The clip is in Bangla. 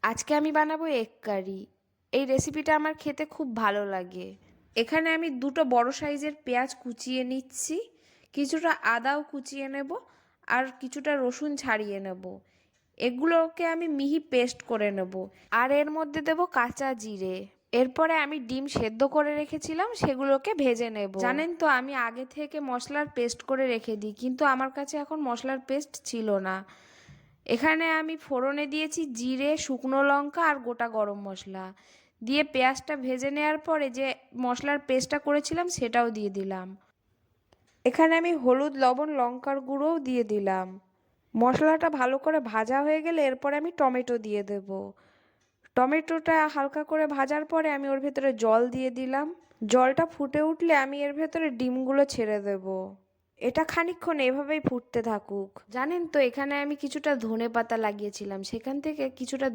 আজকে আমি বানাবো এগ কারি। এই রেসিপিটা আমার খেতে খুব ভালো লাগে। এখানে আমি দুটো বড় সাইজের পেঁয়াজ কুচিয়ে নিচ্ছি, কিছুটা আদাও কুচিয়ে নেব, আর কিছুটা রসুন ছাড়িয়ে নেব। এগুলোকে আমি মিহি পেস্ট করে নেব, আর এর মধ্যে দেব কাঁচা জিরে। এরপরে আমি ডিম সেদ্ধ করে রেখেছিলাম, সেগুলোকে ভেজে নেব। জানেন তো, আমি আগে থেকে মশলার পেস্ট করে রেখে দিই, কিন্তু আমার কাছে এখন মশলার পেস্ট ছিল না। এখানে আমি ফোড়নে দিয়েছি জিরে, শুকনো লঙ্কা আর গোটা গরম মশলা দিয়ে পেঁয়াজটা ভেজে নেওয়ার পরে যে মশলার পেস্টটা করেছিলাম সেটাও দিয়ে দিলাম। এখানে আমি হলুদ, লবণ, লঙ্কার গুঁড়োও দিয়ে দিলাম। মশলাটা ভালো করে ভাজা হয়ে গেলে এরপরে আমি টমেটো দিয়ে দেব। টমেটোটা হালকা করে ভাজার পরে আমি ওর ভেতরে জল দিয়ে দিলাম। জলটা ফুটে উঠলে আমি এর ভেতরে ডিমগুলো ছেড়ে দেব। এটা খানিকক্ষণ এভাবেই ফুটতে থাকুক। জানেন তো, এখানে আমি কিছুটা ধনেপাতা লাগিয়েছিলাম, সেখান থেকে কিছুটা